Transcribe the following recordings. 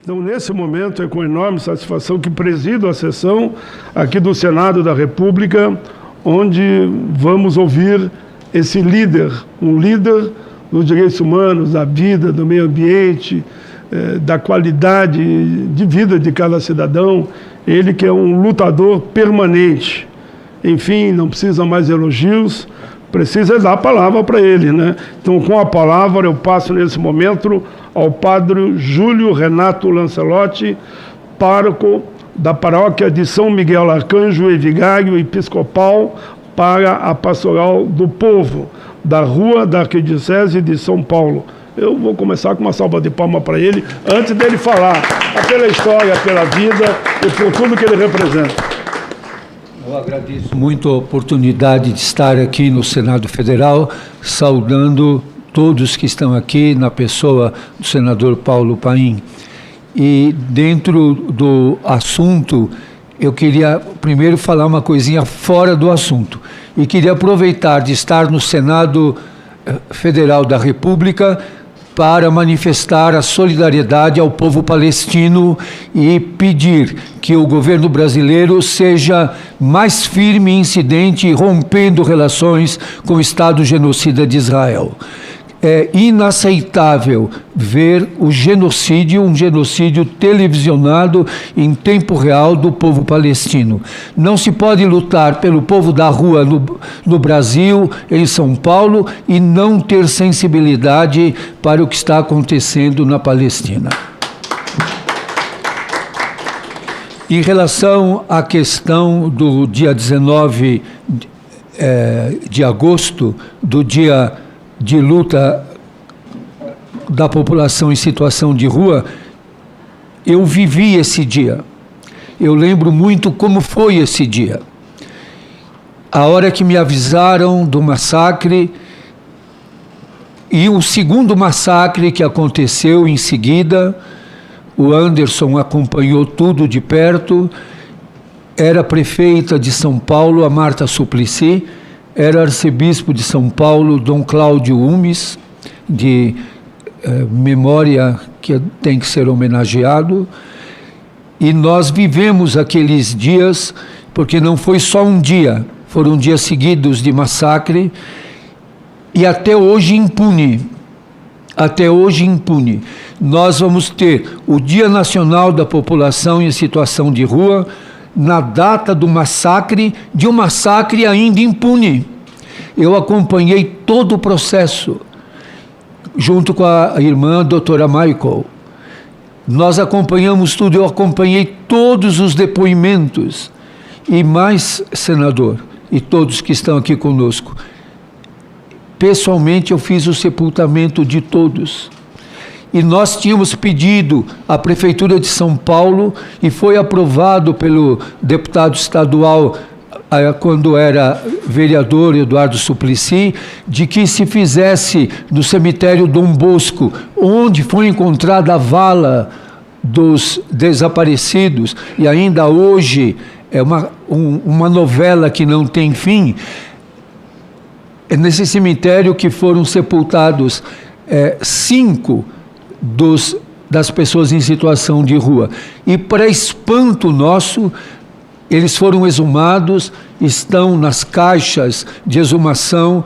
Então, nesse momento, é com enorme satisfação que presido a sessão aqui do Senado da República, onde vamos ouvir esse líder, um líder dos direitos humanos, da vida, do meio ambiente, da qualidade de vida de cada cidadão, ele que é um lutador permanente. Enfim, não precisa mais elogios, precisa dar a palavra para ele, né? Então, com a palavra, eu passo nesse momento ao padre Júlio Renato Lancelotti, pároco da paróquia de São Miguel Arcanjo e vigário episcopal para a pastoral do povo, da rua da Arquidiocese de São Paulo. Eu vou começar com uma salva de palmas para ele, antes dele falar pela história, pela vida e por tudo que ele representa. Eu agradeço muito a oportunidade de estar aqui no Senado Federal, saudando todos que estão aqui, na pessoa do senador Paulo Paim. E dentro do assunto, eu queria primeiro falar uma coisinha fora do assunto. E queria aproveitar de estar no Senado Federal da República para manifestar a solidariedade ao povo palestino e pedir que o governo brasileiro seja mais firme e incidente, rompendo relações com o Estado genocida de Israel. É inaceitável ver o genocídio, um genocídio televisionado em tempo real do povo palestino. Não se pode lutar pelo povo da rua no Brasil, em São Paulo, e não ter sensibilidade para o que está acontecendo na Palestina. Em relação à questão do dia 19 de agosto, do dia de luta da população em situação de rua, eu vivi esse dia. Eu lembro muito como foi esse dia. A hora que me avisaram do massacre e o segundo massacre que aconteceu em seguida, o Anderson acompanhou tudo de perto, era prefeita de São Paulo, a Marta Suplicy, era arcebispo de São Paulo, Dom Cláudio Umes, de memória que tem que ser homenageado, e nós vivemos aqueles dias, porque não foi só um dia, foram dias seguidos de massacre, e até hoje impune. Até hoje impune. Nós vamos ter o Dia Nacional da População em Situação de Rua, na data do massacre, de um massacre ainda impune. Eu acompanhei todo o processo, junto com a irmã doutora Michael. Nós acompanhamos tudo, eu acompanhei todos os depoimentos. E mais, senador, e todos que estão aqui conosco, pessoalmente eu fiz o sepultamento de todos. E nós tínhamos pedido à Prefeitura de São Paulo, e foi aprovado pelo deputado estadual, quando era vereador, Eduardo Suplicy, de que se fizesse no cemitério Dom Bosco, onde foi encontrada a vala dos desaparecidos, e ainda hoje é uma novela que não tem fim, é nesse cemitério que foram sepultados 5 das pessoas em situação de rua. E, para espanto nosso, eles foram exumados, estão nas caixas de exumação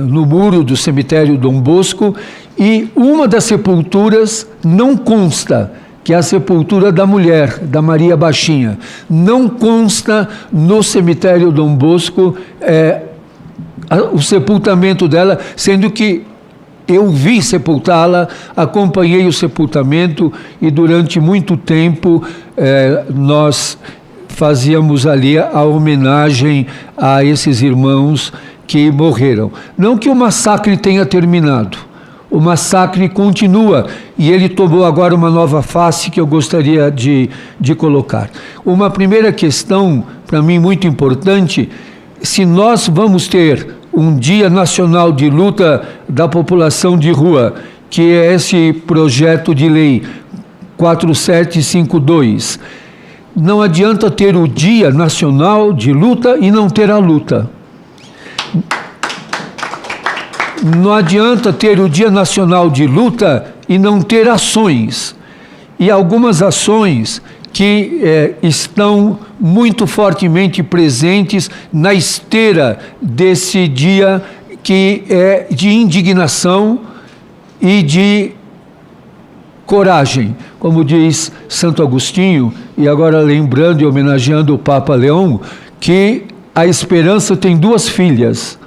no muro do cemitério Dom Bosco, e uma das sepulturas não consta, que é a sepultura da mulher, da Maria Baixinha. Não consta no cemitério Dom Bosco o sepultamento dela, sendo que eu vi sepultá-la, acompanhei o sepultamento, e durante muito tempo nós fazíamos ali a homenagem a esses irmãos que morreram. Não que o massacre tenha terminado, o massacre continua, e ele tomou agora uma nova face que eu gostaria de colocar. Uma primeira questão, para mim muito importante: se nós vamos ter um Dia Nacional de Luta da População de Rua, que é esse projeto de lei 4752, não adianta ter o Dia Nacional de Luta e não ter a luta. Não adianta ter o Dia Nacional de Luta e não ter ações. e algumas ações que estão muito fortemente presentes na esteira desse dia que é de indignação e de coragem. Como diz Santo Agostinho, e agora lembrando e homenageando o Papa Leão, que a esperança tem duas filhas,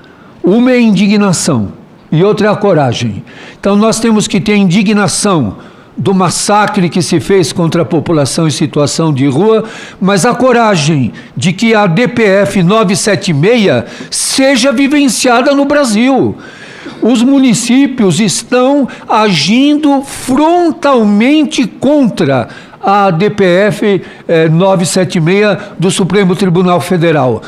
uma é a indignação e outra é a coragem. Então nós temos que ter indignação do massacre que se fez contra a população em situação de rua, mas a coragem de que a DPF 976 seja vivenciada no Brasil. Os municípios estão agindo frontalmente contra a DPF 976 do Supremo Tribunal Federal.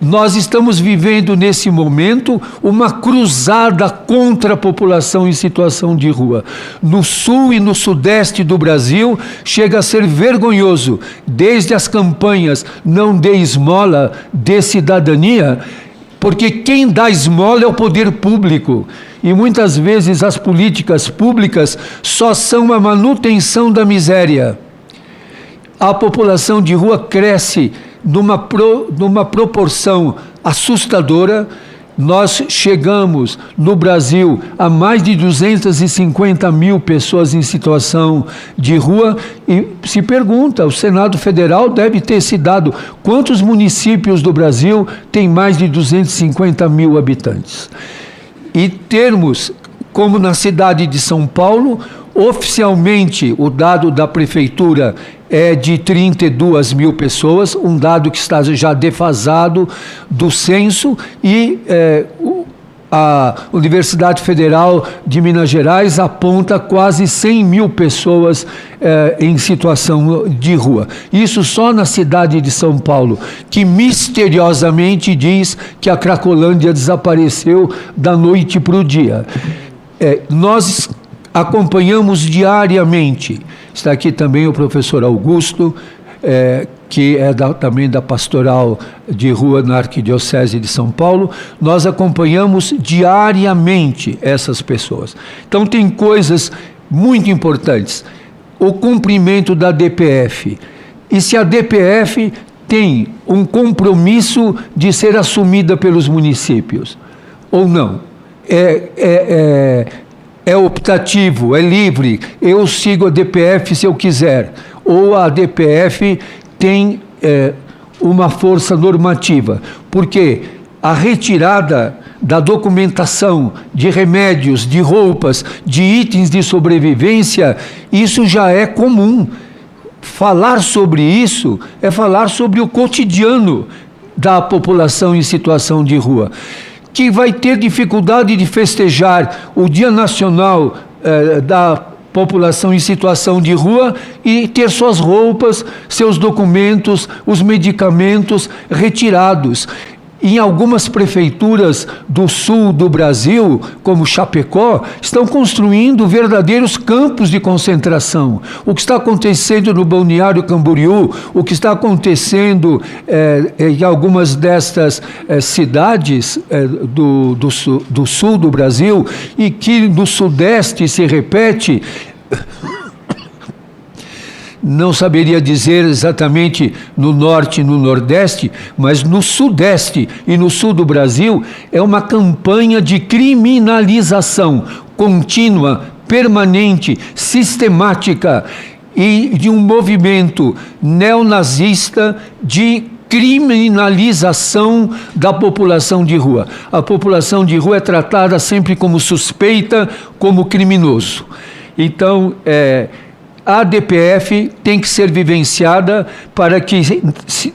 Nós estamos vivendo nesse momento uma cruzada contra a população em situação de rua. No sul e no sudeste do Brasil, chega a ser vergonhoso, desde as campanhas Não Dê Esmola, Dê Cidadania, porque quem dá esmola é o poder público. E muitas vezes as políticas públicas só são a manutenção da miséria. A população de rua cresce numa proporção assustadora. Nós chegamos no Brasil a mais de 250 mil pessoas em situação de rua e se pergunta, o Senado Federal deve ter se dado quantos municípios do Brasil têm mais de 250 mil habitantes. E termos, como na cidade de São Paulo, oficialmente o dado da prefeitura é de 32 mil pessoas, um dado que está já defasado do censo, e a Universidade Federal de Minas Gerais aponta quase 100 mil pessoas em situação de rua. Isso só na cidade de São Paulo, que misteriosamente diz que a Cracolândia desapareceu da noite para o dia. Nós acompanhamos diariamente. Está aqui também o professor Augusto, que é também da Pastoral de Rua na Arquidiocese de São Paulo. Nós acompanhamos diariamente essas pessoas. Então tem coisas muito importantes. O cumprimento da DPF. E se a DPF tem um compromisso de ser assumida pelos municípios, ou não? É optativo, é livre, eu sigo a DPF se eu quiser, ou a DPF tem uma força normativa, porque a retirada da documentação de remédios, de roupas, de itens de sobrevivência, isso já é comum. Falar sobre isso é falar sobre o cotidiano da população em situação de rua, que vai ter dificuldade de festejar o Dia Nacional da População em Situação de Rua e ter suas roupas, seus documentos, os medicamentos retirados. Em algumas prefeituras do sul do Brasil, como Chapecó, estão construindo verdadeiros campos de concentração. O que está acontecendo no Balneário Camboriú, o que está acontecendo em algumas destas cidades do sul do Brasil, e que no sudeste se repete, não saberia dizer exatamente no norte e no nordeste, mas no sudeste e no sul do Brasil, é uma campanha de criminalização contínua, permanente, sistemática, e de um movimento neonazista de criminalização da população de rua. A população de rua é tratada sempre como suspeita, como criminoso. Então, a DPF tem que ser vivenciada para que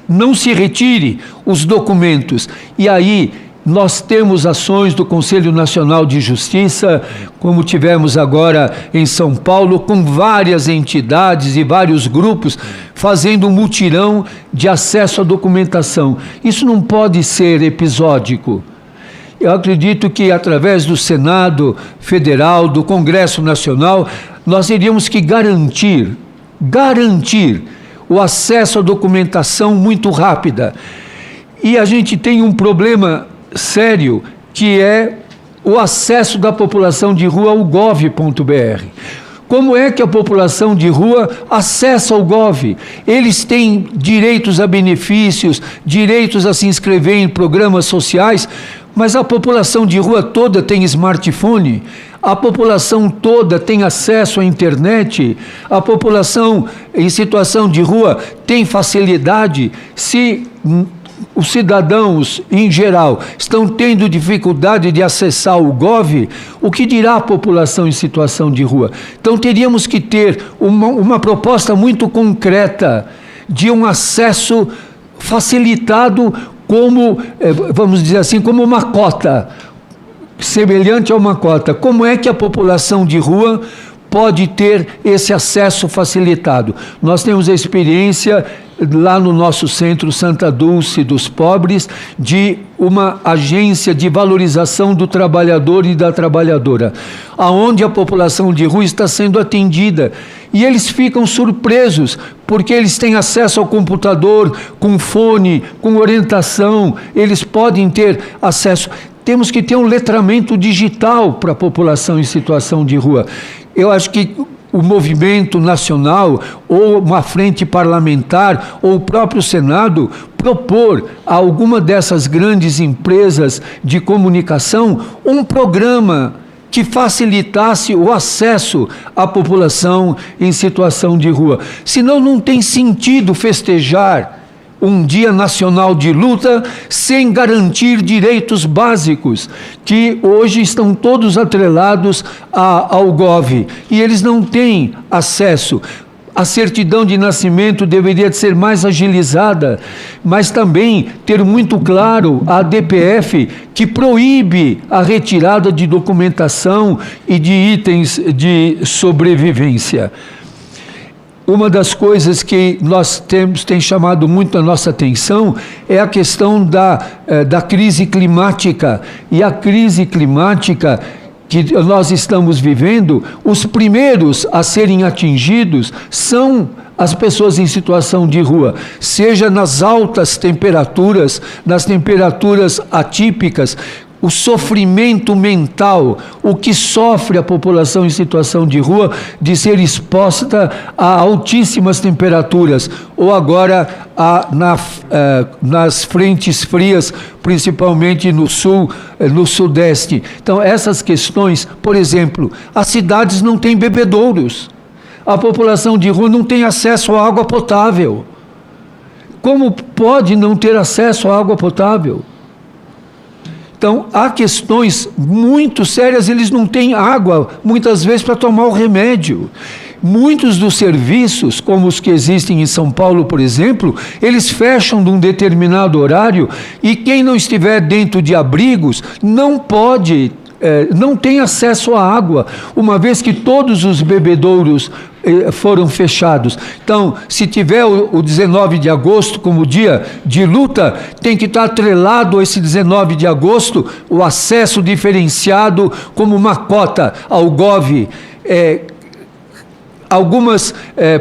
não se retire os documentos. E aí nós temos ações do Conselho Nacional de Justiça, como tivemos agora em São Paulo, com várias entidades e vários grupos fazendo um mutirão de acesso à documentação. Isso não pode ser episódico. Eu acredito que através do Senado Federal, do Congresso Nacional, nós teríamos que garantir o acesso à documentação muito rápida. E a gente tem um problema sério, que é o acesso da população de rua ao gov.br. Como é que a população de rua acessa o Gov? Eles têm direitos a benefícios, direitos a se inscrever em programas sociais, mas a população de rua toda tem smartphone, a população toda tem acesso à internet, a população em situação de rua tem facilidade. Se os cidadãos, em geral, estão tendo dificuldade de acessar o Gov, o que dirá a população em situação de rua? Então, teríamos que ter uma proposta muito concreta de um acesso facilitado como, vamos dizer assim, como uma cota, semelhante a uma cota. Como é que a população de rua pode ter esse acesso facilitado? Nós temos a experiência lá no nosso centro Santa Dulce dos Pobres, de uma agência de valorização do trabalhador e da trabalhadora, aonde a população de rua está sendo atendida. E eles ficam surpresos, porque eles têm acesso ao computador, com fone, com orientação, eles podem ter acesso. Temos que ter um letramento digital para a população em situação de rua. Eu acho que o movimento nacional, ou uma frente parlamentar, ou o próprio Senado, propor a alguma dessas grandes empresas de comunicação um programa que facilitasse o acesso à população em situação de rua. Senão não tem sentido festejar um dia nacional de luta sem garantir direitos básicos, que hoje estão todos atrelados ao Gov, e eles não têm acesso. A certidão de nascimento deveria ser mais agilizada, mas também ter muito claro a DPF, que proíbe a retirada de documentação e de itens de sobrevivência. Uma das coisas que tem chamado muito a nossa atenção é a questão da crise climática. E a crise climática que nós estamos vivendo, os primeiros a serem atingidos são as pessoas em situação de rua, seja nas altas temperaturas, nas temperaturas atípicas, o sofrimento mental, o que sofre a população em situação de rua de ser exposta a altíssimas temperaturas, ou agora nas frentes frias, principalmente no sul, no sudeste. Então, essas questões, por exemplo, as cidades não têm bebedouros, a população de rua não tem acesso à água potável. Como pode não ter acesso à água potável? Então, há questões muito sérias, eles não têm água, muitas vezes, para tomar o remédio. Muitos dos serviços, como os que existem em São Paulo, por exemplo, eles fecham num determinado horário, e quem não estiver dentro de abrigos não pode, não tem acesso à água, uma vez que todos os bebedouros foram fechados. Então, se tiver o 19 de agosto como dia de luta, tem que estar atrelado a esse 19 de agosto o acesso diferenciado como uma cota ao Gov, algumas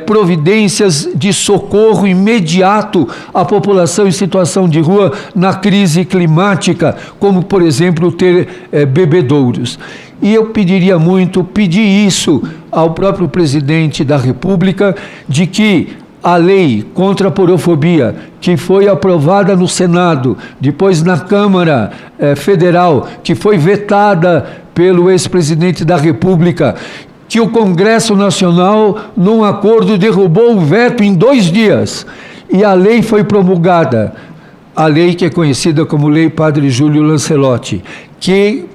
providências de socorro imediato à população em situação de rua na crise climática, como, por exemplo, ter bebedouros. E eu pedi isso ao próprio presidente da República, de que a lei contra a porofobia, que foi aprovada no Senado, depois na Câmara Federal, que foi vetada pelo ex-presidente da República, que o Congresso Nacional, num acordo, derrubou o veto em 2 dias, e a lei foi promulgada, a lei que é conhecida como Lei Padre Júlio Lancelotti, que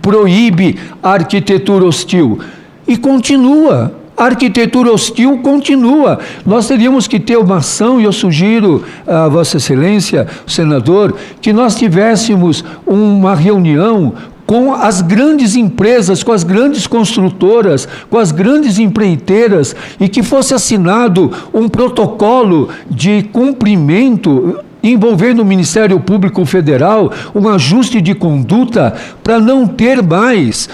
proíbe a arquitetura hostil, e continua. A arquitetura hostil continua. Nós teríamos que ter uma ação, e eu sugiro a Vossa Excelência, o senador, que nós tivéssemos uma reunião com as grandes empresas, com as grandes construtoras, com as grandes empreiteiras, e que fosse assinado um protocolo de cumprimento envolvendo o Ministério Público Federal, um ajuste de conduta para não ter mais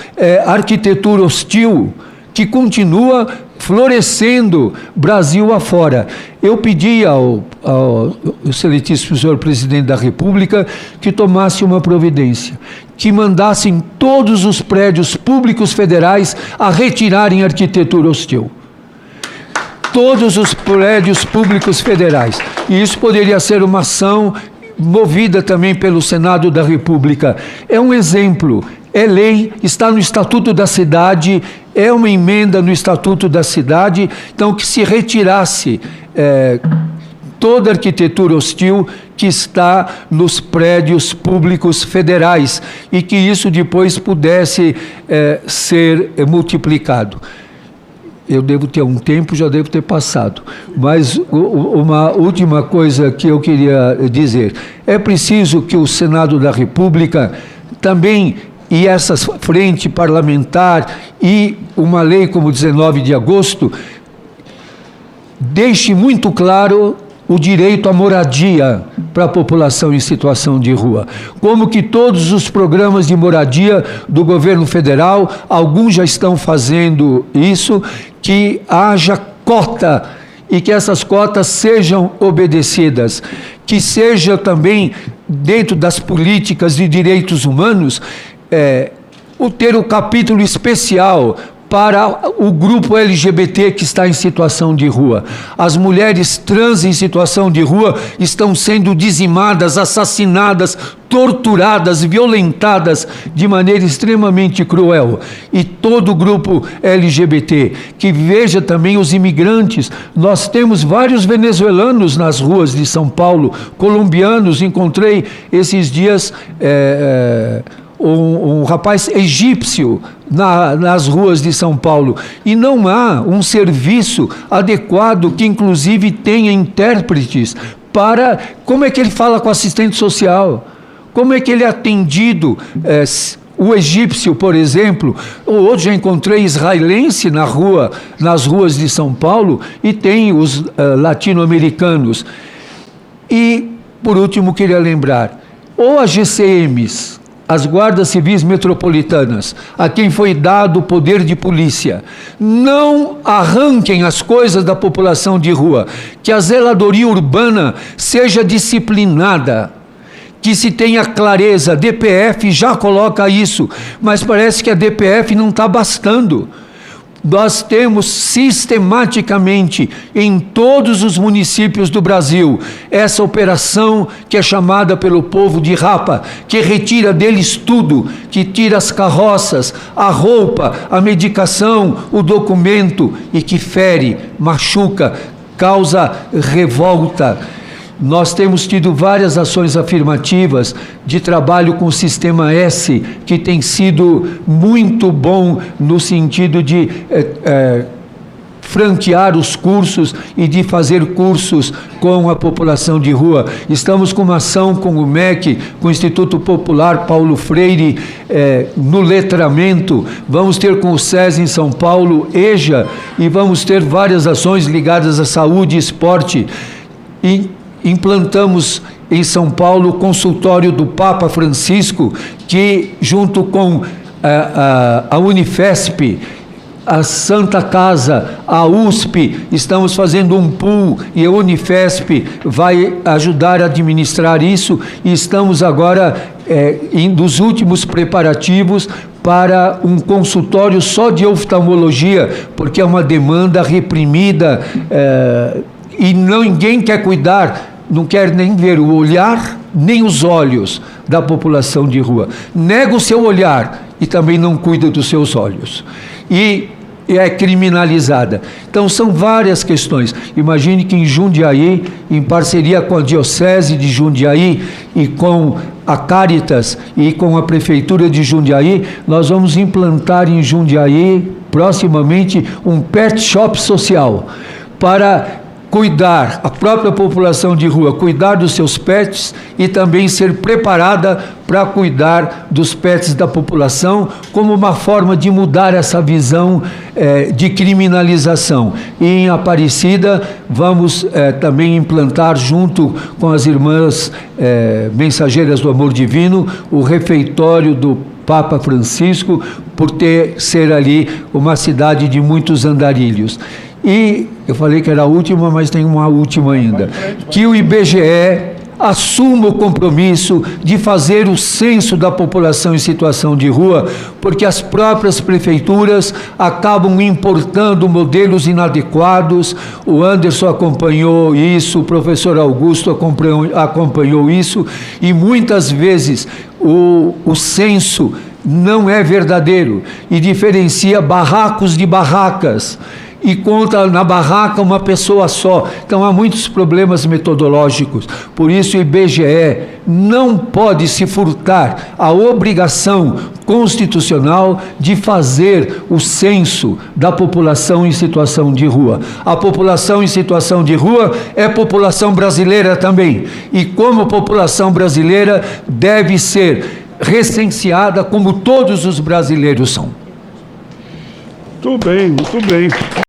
arquitetura hostil, que continua florescendo Brasil afora. Eu pedi ao excelentíssimo senhor presidente da República que tomasse uma providência, que mandassem todos os prédios públicos federais a retirarem arquitetura hostil. Todos os prédios públicos federais. E isso poderia ser uma ação movida também pelo Senado da República. É um exemplo, é lei, está no Estatuto da Cidade, é uma emenda no Estatuto da Cidade, então que se retirasse toda a arquitetura hostil que está nos prédios públicos federais e que isso depois pudesse ser multiplicado. Eu devo ter um tempo, já devo ter passado. Mas uma última coisa que eu queria dizer. É preciso que o Senado da República também, e essa frente parlamentar, e uma lei como 19 de agosto, deixe muito claro o direito à moradia para a população em situação de rua. Como que todos os programas de moradia do governo federal, alguns já estão fazendo isso, que haja cota e que essas cotas sejam obedecidas, que seja também, dentro das políticas de direitos humanos, ter um capítulo especial para o grupo LGBT que está em situação de rua. As mulheres trans em situação de rua estão sendo dizimadas, assassinadas, torturadas, violentadas de maneira extremamente cruel. E todo o grupo LGBT, que veja também os imigrantes. Nós temos vários venezuelanos nas ruas de São Paulo, colombianos. Encontrei esses dias um rapaz egípcio nas ruas de São Paulo, e não há um serviço adequado que inclusive tenha intérpretes para como é que ele fala com o assistente social, como é que ele é atendido. O egípcio, por exemplo, hoje já encontrei israelense nas ruas de São Paulo, e tem os latino-americanos. E, por último, queria lembrar, ou as GCMs, as guardas civis metropolitanas, a quem foi dado o poder de polícia, não arranquem as coisas da população de rua, que a zeladoria urbana seja disciplinada, que se tenha clareza. A DPF já coloca isso, mas parece que a DPF não está bastando. Nós temos sistematicamente em todos os municípios do Brasil essa operação que é chamada pelo povo de Rapa, que retira deles tudo, que tira as carroças, a roupa, a medicação, o documento, e que fere, machuca, causa revolta. Nós temos tido várias ações afirmativas de trabalho com o Sistema S, que tem sido muito bom no sentido de franquear os cursos e de fazer cursos com a população de rua. Estamos com uma ação com o MEC, com o Instituto Popular Paulo Freire, no letramento. Vamos ter com o SES em São Paulo, EJA, e vamos ter várias ações ligadas à saúde e esporte. E implantamos em São Paulo o consultório do Papa Francisco, que junto com a Unifesp, a Santa Casa, a USP, estamos fazendo um pool, e a Unifesp vai ajudar a administrar isso, e estamos agora dos últimos preparativos para um consultório só de oftalmologia, porque é uma demanda reprimida, e ninguém quer cuidar, não quer nem ver o olhar, nem os olhos da população de rua. Nega o seu olhar e também não cuida dos seus olhos. E é criminalizada. Então, são várias questões. Imagine que em Jundiaí, em parceria com a Diocese de Jundiaí e com a Caritas e com a Prefeitura de Jundiaí, nós vamos implantar em Jundiaí, proximamente, um pet shop social, para cuidar, a própria população de rua, cuidar dos seus pets e também ser preparada para cuidar dos pets da população, como uma forma de mudar essa visão de criminalização. E em Aparecida, vamos também implantar, junto com as irmãs mensageiras do amor divino, o refeitório do Papa Francisco, por ser ali uma cidade de muitos andarilhos. E eu falei que era a última, mas tem uma última ainda. Que o IBGE assuma o compromisso de fazer o censo da população em situação de rua, porque as próprias prefeituras acabam importando modelos inadequados. O Anderson acompanhou isso, o professor Augusto acompanhou isso, e muitas vezes o censo não é verdadeiro e diferencia barracos de barracas, e conta na barraca uma pessoa só. Então há muitos problemas metodológicos. Por isso o IBGE não pode se furtar a obrigação constitucional de fazer o censo da população em situação de rua. A população em situação de rua é população brasileira também, e como população brasileira deve ser recenseada como todos os brasileiros são. Muito bem, muito bem.